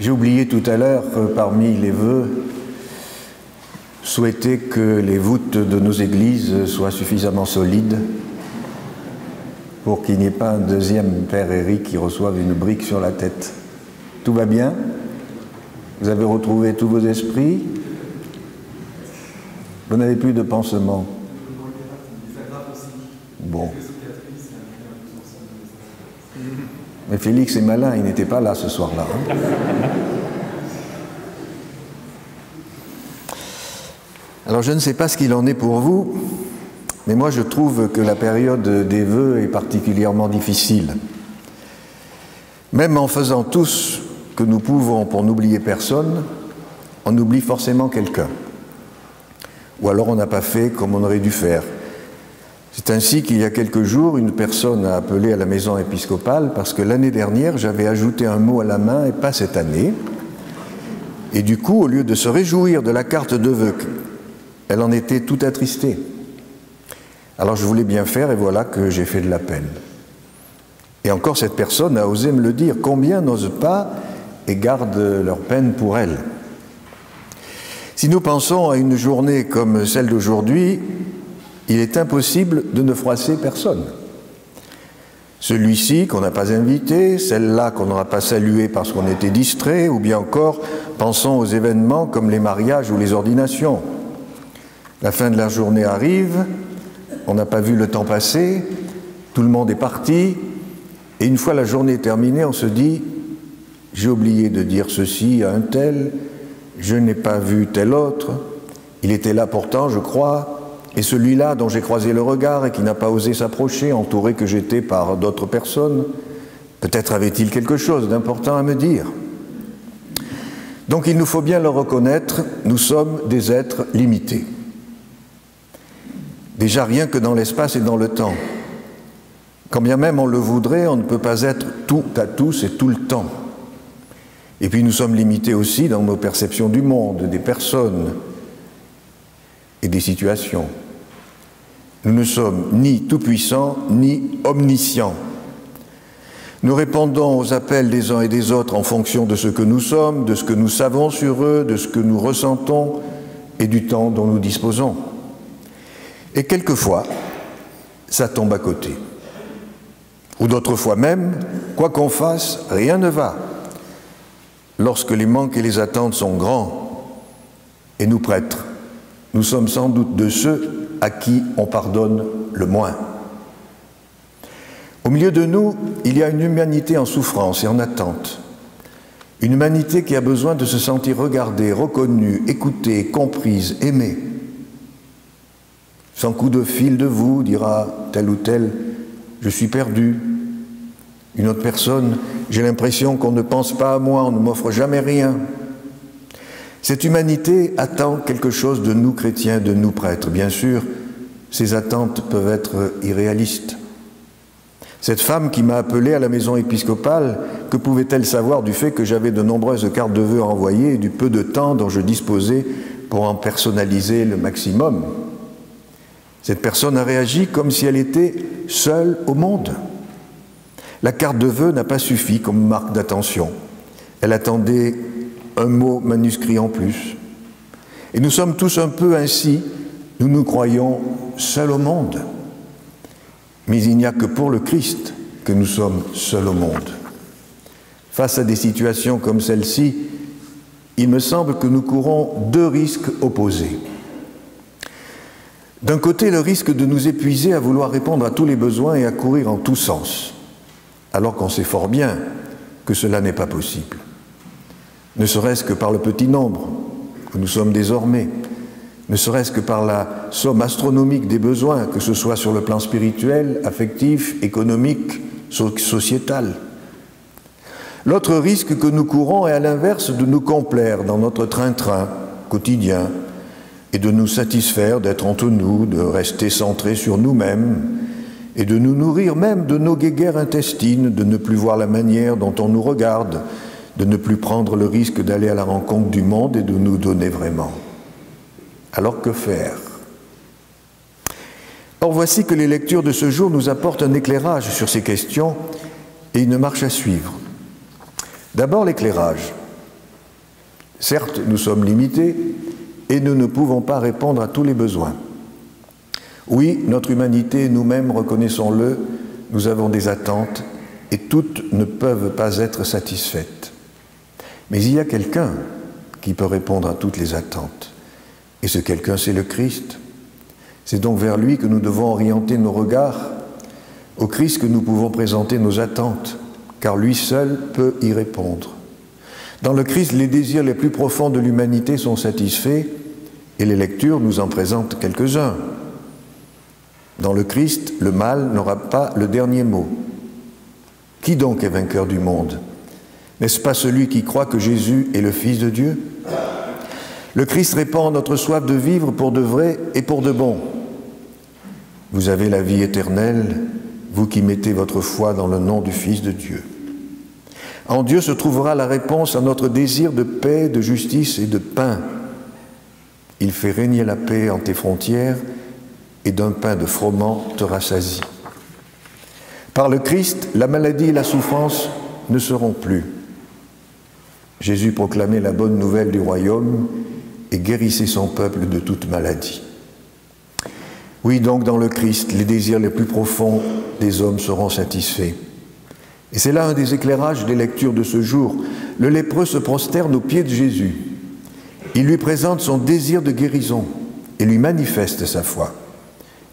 J'ai oublié tout à l'heure, parmi les vœux, souhaiter que les voûtes de nos églises soient suffisamment solides pour qu'il n'y ait pas un deuxième Père Éric qui reçoive une brique sur la tête. Tout va bien? Vous avez retrouvé tous vos esprits? Vous n'avez plus de pansement? Bon. Mais Félix est malin, il n'était pas là ce soir-là. Hein. Alors je ne sais pas ce qu'il en est pour vous, mais moi je trouve que la période des vœux est particulièrement difficile. Même en faisant tout ce que nous pouvons pour n'oublier personne, on oublie forcément quelqu'un. Ou alors on n'a pas fait comme on aurait dû faire. C'est ainsi qu'il y a quelques jours, une personne a appelé à la maison épiscopale parce que l'année dernière, j'avais ajouté un mot à la main et pas cette année. Et du coup, au lieu de se réjouir de la carte de vœux, elle en était tout attristée. Alors je voulais bien faire et voilà que j'ai fait de la peine. Et encore cette personne a osé me le dire. Combien n'osent pas et gardent leur peine pour elle? Si nous pensons à une journée comme celle d'aujourd'hui, il est impossible de ne froisser personne. Celui-ci qu'on n'a pas invité, celle-là qu'on n'aura pas saluée parce qu'on était distrait, ou bien encore, pensons aux événements comme les mariages ou les ordinations. La fin de la journée arrive, on n'a pas vu le temps passer, tout le monde est parti, et une fois la journée terminée, on se dit « j'ai oublié de dire ceci à un tel, je n'ai pas vu tel autre, il était là pourtant, je crois ». Et celui-là dont j'ai croisé le regard et qui n'a pas osé s'approcher, entouré que j'étais par d'autres personnes, peut-être avait-il quelque chose d'important à me dire. Donc il nous faut bien le reconnaître, nous sommes des êtres limités. Déjà rien que dans l'espace et dans le temps. Quand bien même on le voudrait, on ne peut pas être tout à tous et tout le temps. Et puis nous sommes limités aussi dans nos perceptions du monde, des personnes et des situations. Nous ne sommes ni tout-puissants, ni omniscients. Nous répondons aux appels des uns et des autres en fonction de ce que nous sommes, de ce que nous savons sur eux, de ce que nous ressentons et du temps dont nous disposons. Et quelquefois, ça tombe à côté. Ou d'autres fois même, quoi qu'on fasse, rien ne va. Lorsque les manques et les attentes sont grands, et nous prêtres, nous sommes sans doute de ceux à qui on pardonne le moins. Au milieu de nous, il y a une humanité en souffrance et en attente. Une humanité qui a besoin de se sentir regardée, reconnue, écoutée, comprise, aimée. Sans coup de fil de vous, dira tel ou tel, je suis perdu. Une autre personne, j'ai l'impression qu'on ne pense pas à moi, on ne m'offre jamais rien. Cette humanité attend quelque chose de nous chrétiens, de nous prêtres. Bien sûr, ces attentes peuvent être irréalistes. Cette femme qui m'a appelé à la maison épiscopale, que pouvait-elle savoir du fait que j'avais de nombreuses cartes de vœux à envoyer et du peu de temps dont je disposais pour en personnaliser le maximum? Cette personne a réagi comme si elle était seule au monde. La carte de vœux n'a pas suffi comme marque d'attention. Elle attendait un mot manuscrit en plus. Et nous sommes tous un peu ainsi, nous nous croyons seuls au monde. Mais il n'y a que pour le Christ que nous sommes seuls au monde. Face à des situations comme celle-ci, il me semble que nous courons deux risques opposés. D'un côté, le risque de nous épuiser à vouloir répondre à tous les besoins et à courir en tous sens, alors qu'on sait fort bien que cela n'est pas possible. Ne serait-ce que par le petit nombre que nous sommes désormais, ne serait-ce que par la somme astronomique des besoins, que ce soit sur le plan spirituel, affectif, économique, sociétal. L'autre risque que nous courons est à l'inverse de nous complaire dans notre train-train quotidien et de nous satisfaire d'être entre nous, de rester centrés sur nous-mêmes et de nous nourrir même de nos guéguerres intestines, de ne plus voir la manière dont on nous regarde, de ne plus prendre le risque d'aller à la rencontre du monde et de nous donner vraiment. Alors que faire? Or, voici que les lectures de ce jour nous apportent un éclairage sur ces questions et une marche à suivre. D'abord l'éclairage. Certes, nous sommes limités et nous ne pouvons pas répondre à tous les besoins. Oui, notre humanité, nous-mêmes, reconnaissons-le, nous avons des attentes et toutes ne peuvent pas être satisfaites. Mais il y a quelqu'un qui peut répondre à toutes les attentes. Et ce quelqu'un, c'est le Christ. C'est donc vers lui que nous devons orienter nos regards, au Christ que nous pouvons présenter nos attentes, car lui seul peut y répondre. Dans le Christ, les désirs les plus profonds de l'humanité sont satisfaits, et les lectures nous en présentent quelques-uns. Dans le Christ, le mal n'aura pas le dernier mot. Qui donc est vainqueur du monde? N'est-ce pas celui qui croit que Jésus est le Fils de Dieu? Le Christ répond à notre soif de vivre pour de vrai et pour de bon. Vous avez la vie éternelle, vous qui mettez votre foi dans le nom du Fils de Dieu. En Dieu se trouvera la réponse à notre désir de paix, de justice et de pain. Il fait régner la paix en tes frontières et d'un pain de froment te rassasie. Par le Christ, la maladie et la souffrance ne seront plus. Jésus proclamait la bonne nouvelle du royaume et guérissait son peuple de toute maladie. Oui, donc dans le Christ, les désirs les plus profonds des hommes seront satisfaits. Et c'est là un des éclairages des lectures de ce jour. Le lépreux se prosterne aux pieds de Jésus. Il lui présente son désir de guérison et lui manifeste sa foi.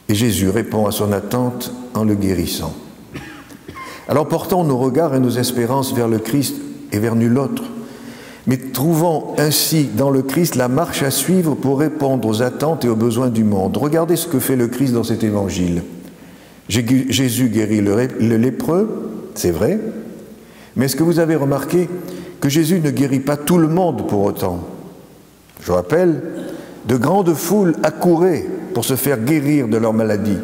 Et Jésus répond à son attente en le guérissant. Alors portons nos regards et nos espérances vers le Christ et vers nul autre. Mais trouvons ainsi dans le Christ la marche à suivre pour répondre aux attentes et aux besoins du monde. Regardez ce que fait le Christ dans cet évangile. Jésus guérit le lépreux, c'est vrai, mais est-ce que vous avez remarqué que Jésus ne guérit pas tout le monde pour autant? Je rappelle, de grandes foules accouraient pour se faire guérir de leur maladie,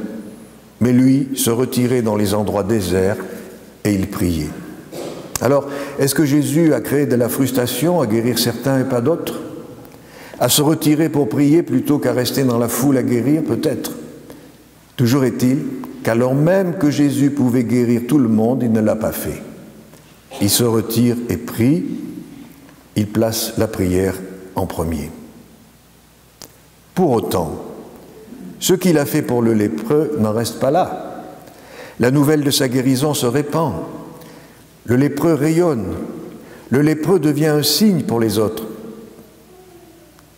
mais lui se retirait dans les endroits déserts et il priait. Alors, est-ce que Jésus a créé de la frustration à guérir certains et pas d'autres? À se retirer pour prier plutôt qu'à rester dans la foule à guérir? Peut-être. Toujours est-il qu'alors même que Jésus pouvait guérir tout le monde, il ne l'a pas fait. Il se retire et prie, il place la prière en premier. Pour autant, ce qu'il a fait pour le lépreux n'en reste pas là. La nouvelle de sa guérison se répand. Le lépreux rayonne. Le lépreux devient un signe pour les autres.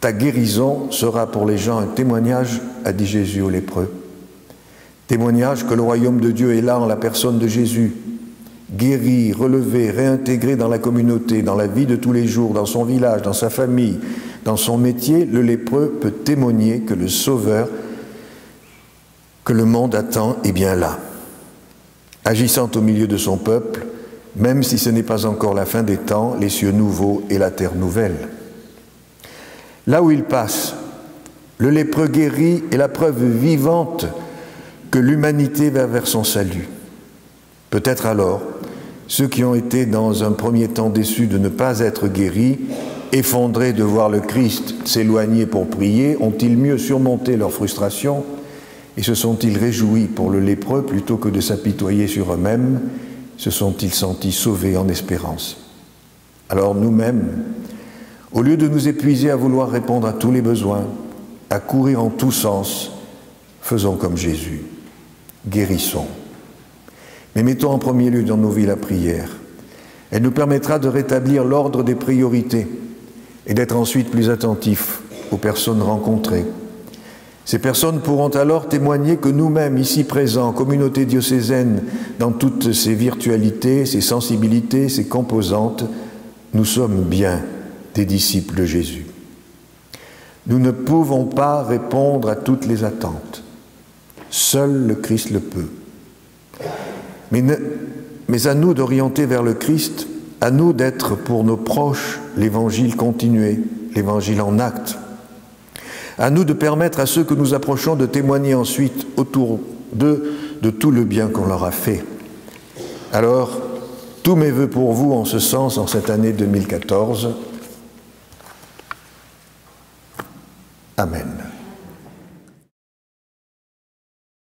Ta guérison sera pour les gens un témoignage, a dit Jésus aux lépreux. Témoignage que le royaume de Dieu est là en la personne de Jésus. Guéri, relevé, réintégré dans la communauté, dans la vie de tous les jours, dans son village, dans sa famille, dans son métier, le lépreux peut témoigner que le Sauveur que le monde attend est bien là. Agissant au milieu de son peuple, même si ce n'est pas encore la fin des temps, les cieux nouveaux et la terre nouvelle. Là où il passe, le lépreux guéri est la preuve vivante que l'humanité va vers son salut. Peut-être alors, ceux qui ont été dans un premier temps déçus de ne pas être guéris, effondrés de voir le Christ s'éloigner pour prier, ont-ils mieux surmonté leur frustration et se sont-ils réjouis pour le lépreux plutôt que de s'apitoyer sur eux-mêmes? Se sont-ils sentis sauvés en espérance? Alors nous-mêmes, au lieu de nous épuiser à vouloir répondre à tous les besoins, à courir en tous sens, faisons comme Jésus, guérissons. Mais mettons en premier lieu dans nos vies la prière. Elle nous permettra de rétablir l'ordre des priorités et d'être ensuite plus attentifs aux personnes rencontrées. Ces personnes pourront alors témoigner que nous-mêmes, ici présents, communauté diocésaine, dans toutes ses virtualités, ses sensibilités, ses composantes, nous sommes bien des disciples de Jésus. Nous ne pouvons pas répondre à toutes les attentes. Seul le Christ le peut. Mais à nous d'orienter vers le Christ, à nous d'être pour nos proches l'évangile continué, l'évangile en acte. À nous de permettre à ceux que nous approchons de témoigner ensuite autour d'eux de tout le bien qu'on leur a fait. Alors, tous mes vœux pour vous en ce sens en cette année 2014. Amen.